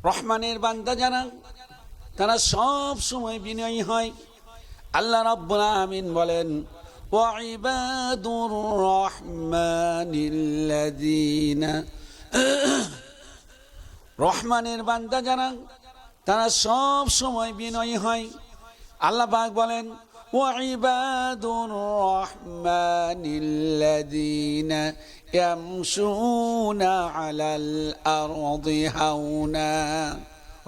রহমানের বান্দা যারা তারা সব সময় বিনয়ী হয়। আল্লাহ রাব্বুল আমিন বলেন, ওয়াইবাদুর রহমানিল্লাযীনা, রহমানের বান্দা যারা তারা সব সময় বিনয়ী হয়। আল্লাহ পাক বলেন, ওয়াইবাদুর রহমানিল্লাযীনা ইয়ামশুনা আলাল আরদি হাওনা।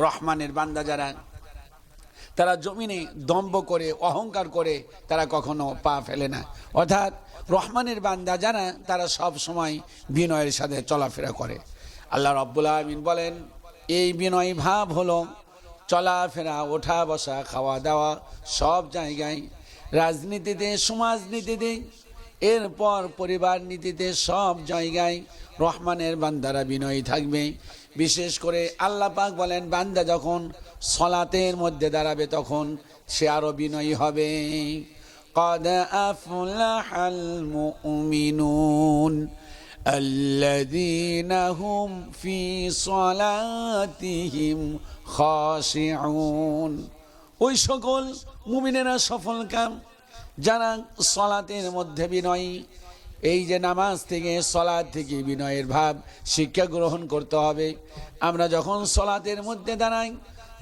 রহমানের বান্দা যারা তারা জমিনে দম্ভ করে অহংকার করে তারা কখনো পা ফেলে না। অর্থাৎ রহমানের বান্দা যারা তারা সব সময় বিনয়ের সাথে চলাফেরা করে। আল্লাহ রাব্বুল আমিন বলেন, এই বিনয় ভাব হলো চলাফেরা, ওঠা বসা, খাওয়া দাওয়া সব জায়গায়, রাজনীতিতে, সমাজনীতিতে, এরপর পরিবার নীতিতে, সব জায়গায় রহমানের বান্দারা বিনয়ী থাকবে। বিশেষ করে আল্লাহ পাক বলেন, বান্দা যখন সলাতের মধ্যে দাঁড়াবে তখন সে আরো বিনয়ী হবে। قد أفلح المؤمنون الذين هم في صلاتهم خاشعون। ওই সকল মুমিনেরা সফল কাম যারা সলাতের মধ্যে বিনয়ী। এই যে নামাজ থেকে, সলাত থেকে বিনয়ের ভাব শিক্ষা গ্রহণ করতে হবে। আমরা যখন সলাতের মধ্যে দাঁড়াই,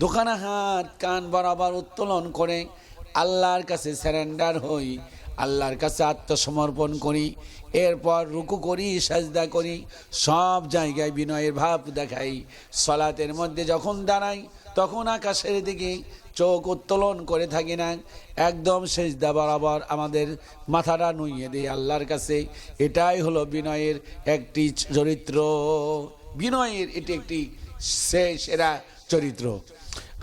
দুখানা হাত কান বরাবর উত্তোলন করে আল্লাহর কাছে সারেন্ডার হই, আল্লাহর কাছে আত্মসমর্পণ করি, এরপর রুকু করি, সাজদা করি, সব জায়গায় বিনয়ের ভাব দেখাই। সলাতের মধ্যে যখন দাঁড়াই তখন আকাশের দিকে চোখ উত্তোলন করে থাকি না, একদম সিজদা বরাবর আমাদের মাথাটা নুইয়ে দিই আল্লাহর কাছে। এটাই হলো বিনয়ের একটি চরিত্র। বিনয়ের এটি একটি সেরা চরিত্র।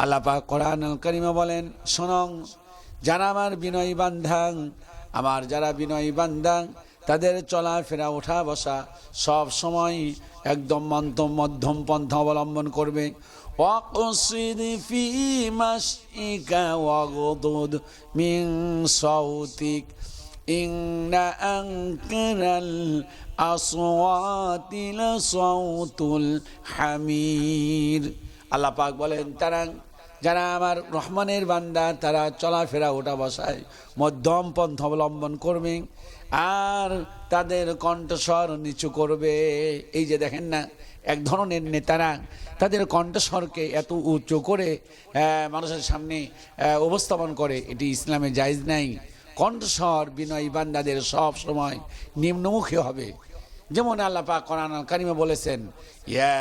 আল্লাহ পাক কোরআনুল কারীমে বলেন, শোনো, যারা আমার বিনয়ী বান্দা, আমার যারা বিনয়ী বান্দা, তাদের চলাফেরা, ওঠা বসা সব সময় একদম মধ্যম পন্থা অবলম্বন করবে। ওয়াকসিদ ফি মাশইকা ওয়াগদুদ মিন সাউতিক ইন্না আনকারাল আসওয়াতি লাসাউতুল হামির। আল্লাহ পাক বলেন, যারা আমার রহমানের বান্দা তারা চলাফেরা, ওঠা বসায় মধ্যম পন্থা অবলম্বন করবে আর তাদের কণ্ঠস্বর নিচু করবে। এই যে দেখেন না, এক ধরনের নেতারা তাদের কণ্ঠস্বরকে এত উঁচু করে মানুষের সামনে উপস্থাপন করে, এটি ইসলামে জায়েজ নাই। কণ্ঠস্বর বিনয়ী বান্দাদের সব সময় নিম্নমুখী হবে। যেমন আল্লাহ পাক কোরআনুল কারীমে বলেছেন, ইয়া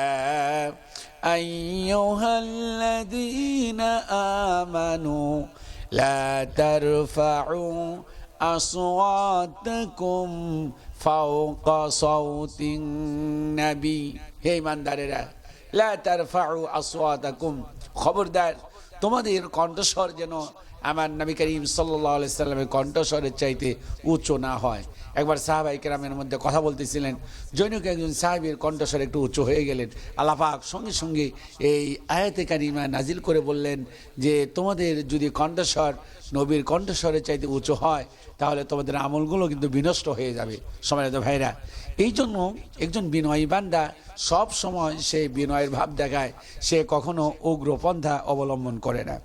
আইয়ুহাল্লাযীনা আমানু লা তারফাউ আসওয়াতাকুম ফাওকা সাউতিন নবী। হে ইমানদারেরা, লা তারফাউ আসওয়াতাকুম, খবরদার তোমাদের কণ্ঠস্বর যেন আমার নবী করিম সাল্লাল্লাহু আলাইহি সাল্লামের কণ্ঠস্বরের চাইতে উঁচু না হয়। একবার সাহাবায়ে কেরামের মধ্যে কথা বলতেছিলেন, জৈনক একজন সাহাবীর কণ্ঠস্বর একটু উঁচু হয়ে গেলেন। আল্লাহ পাক সঙ্গে সঙ্গে এই আয়াতে কারিমা নাজিল করে বললেন যে, তোমাদের যদি কণ্ঠস্বর নবীর কণ্ঠস্বরের চাইতে উঁচু হয় তাহলে তোমাদের আমলগুলো কিন্তু বিনষ্ট হয়ে যাবে। সম্মানিত ভাইরা, এই জন্য একজন বিনয়ী বান্দা সব সময় সে বিনয়ের ভাব দেখায়, সে কখনো উগ্রপন্থা অবলম্বন করে না।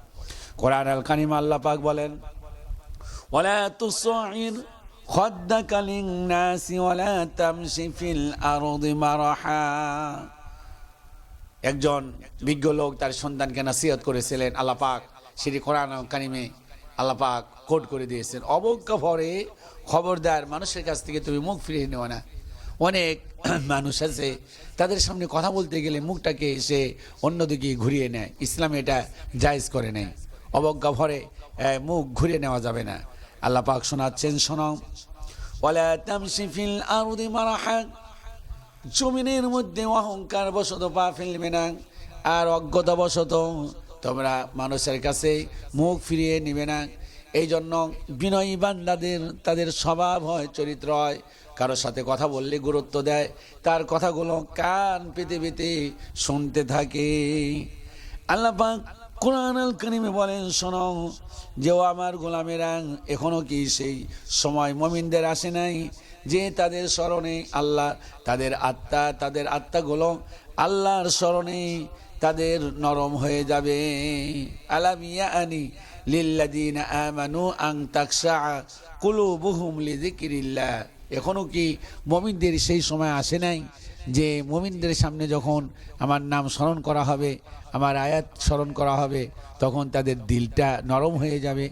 কোরআন আল কারীমে আল্লাহ পাক বলেন, ওয়ালা তুসাইর খাদ্দাকা লিন-নাসি ওয়ালা তামশি ফিল আরদি মারহা। একজন বিজ্ঞ লোক তার সন্তানকে নসিহত করেছিলেন, আল্লাহ পাক সেটি কোরআন আল কারীমে আল্লাহ পাক কোট করে দিয়েছেন, অবজ্ঞা ভরে খবরদার মানুষের কাছ থেকে তুমি মুখ ফিরিয়ে নেও না। অনেক মানুষ আছে তাদের সামনে কথা বলতে গেলে মুখটাকে সে অন্যদিকে ঘুরিয়ে নেয়। ইসলামে এটা জায়েজ করে নেই। অবজ্ঞা ভরে মুখ ঘুরিয়ে নেওয়া যাবে না। আল্লাহ পাক শোনাচ্ছেন, শোনো, ওয়ালা তামশি ফিল আরদি মারহা, জমিনের মধ্যে অহংকার বশত পা ফেলবে না, আর অজ্ঞতা বশত তোমরা মানুষের কাছে মুখ ফিরিয়ে নেবে না। এই জন্য বিনয়ী বান্দাদের তাদের স্বভাব হয়, চরিত্র হয়, কারোর সাথে কথা বললে গুরুত্ব দেয়, তার কথাগুলো কান পেতে পেতে শুনতে থাকে। আল্লাহ পাক কোরআন আল কারীমে বলেন, শোনো যে ও আমার গোলামেরা, এখনো কি সেই সময় মুমিনদের আসে নাই যে তাদের স্মরণে আল্লাহ, তাদের আত্মাগুলো আল্লাহর স্মরণে তাদের নরম হয়ে যাবে। আলাম ইয়ানি লিল্লাযিনা আমানু আন তাখশা কুলুবুহুম লিযিকরিল্লাহ। এখনো কি মুমিনদের সেই সময় আসে নাই যে মুমিনদের সামনে যখন আমার নাম স্মরণ করা হবে, আমার আয়াত স্মরণ করা হবে, তখন তাদের দিলটা নরম হয়ে যাবে।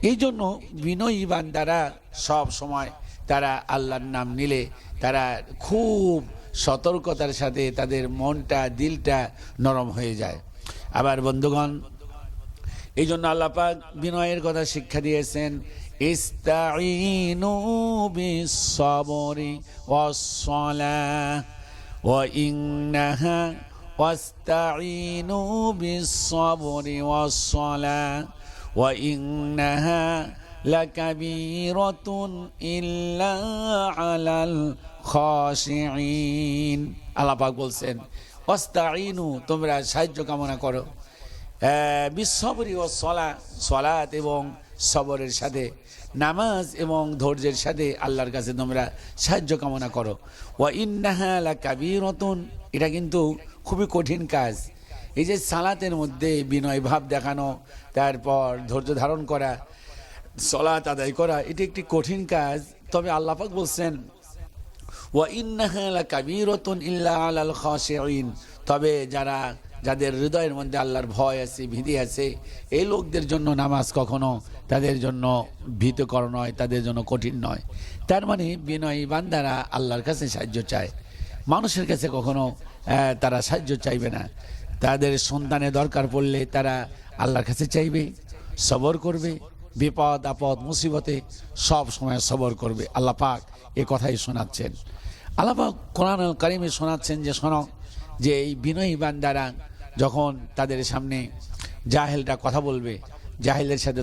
এই জন্য বিনয়ী বান্দারা সব সময় তারা আল্লাহর নাম নিলে তারা খুব সতর্কতার সাথে তাদের মনটা দিলটা নরম হয়ে যায়। আবার বন্ধুগণ, এই জন্য আল্লাহ পাক বিনয়ের কথা শিক্ষা দিয়েছেন, ইস্তাঈনু বিস-সাবরি ওয়াস-সালাহ ওয়া ইন্নাহা ওয়াস্তাঈনু বিস-সাবরি ওয়াস-সালাহ ওয়া ইন্নাহা লাকাবীরাতুন ইল্লা আলাল খাশিঈন। আল্লাহ পাক বলছেন, ওয়াস্তাঈনু, তোমরা সাহায্য কামনা করো, বিস-সাবরি ওয়াস-সালাহ, সালাত এবং সবরের সাথে, নামাজ এবং ধৈর্যের সাথে আল্লাহর কাছে তোমরা সাহায্য কামনা করো। ওয়া ইন্নাহা লাকাবীরাতুন, এটা কিন্তু খুবই কঠিন কাজ। এই যে সালাতের মধ্যে বিনয় ভাব দেখানো, তারপর ধৈর্য ধারণ করা, সালাত আদায় করা, এটি একটি কঠিন কাজ। তবে আল্লাহ পাক বলছেন, ওয়া ইন্নাহা লাকাবীরাতুন ইল্লা আলাল খাশিঈন, তবে যাদের হৃদয়ের মধ্যে আল্লাহর ভয় আছে, ভীতি আছে, এই লোকদের জন্য নামাজ কখনো তাদের জন্য ভীতকর নয়, তাদের জন্য কঠিন নয়। তার মানে বিনয়ী বান্দারা আল্লাহর কাছে সাহায্য চায়, মানুষের কাছে কখনো তারা সাহায্য চাইবে না। তাদের সন্তানের দরকার পড়লে তারা আল্লাহর কাছে চাইবে, সবর করবে, বিপদ আপদ মুসিবতে সব সময় সবর করবে। আল্লাহ পাক এ কথাই শোনাচ্ছেন। আল্লাহ পাক কোরআন কারিমে শোনাচ্ছেন যে শোনো, যে এই বিনয়ী বান্দারা যখন তাদের সামনে জাহেলরা কথা বলবে, জাহেলের সাথে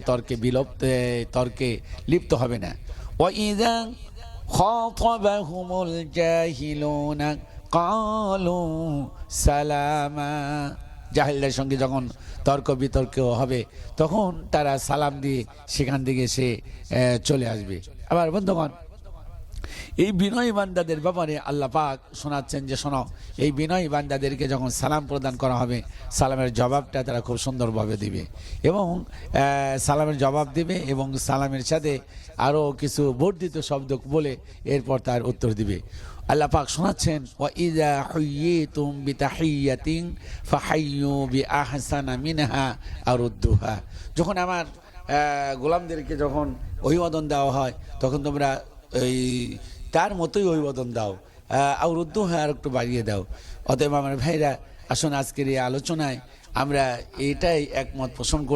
তর্কে লিপ্ত হবে না। ওয়াইযা খাতাবাহুমুল জাহিলুনা ক্বালু সালামা, জাহেলদের সঙ্গে যখন তর্ক বিতর্ক হবে তখন তারা সালাম দিয়ে সেখান থেকে সে চলে আসবে। আবার বন্ধুগণ, এই বিনয়ী বান্দাদের ব্যাপারে আল্লাহ পাক শোনাচ্ছেন যে শোনো, এই বিনয়ী বান্দাদেরকে যখন সালাম প্রদান করা হবে, সালামের জবাবটা তারা খুব সুন্দরভাবে দিবে এবং সালামের জবাব দিবে এবং সালামের সাথে আরও কিছু বর্ধিত শব্দ বলে এরপর তার উত্তর দিবে। আল্লাহ পাক শোনাচ্ছেন, ওয়া ইযা হুয়্যিতুম বিতাহিয়্যাতিন ফাহাইয়্যু বিআহসানা মিনহা আও রুদ্দুহা, যখন আমার গোলামদেরকে যখন অভিবাদন দেওয়া হয় তখন তোমরা ওই তার মতোই অভিবাদন দাও, আও রুদ্দুহা, আর একটু বাড়িয়ে দাও। অতএব আমার ভাইরা, আসুন আজকের এই আলোচনায় আমরা এটাই একমত পোষণ করি।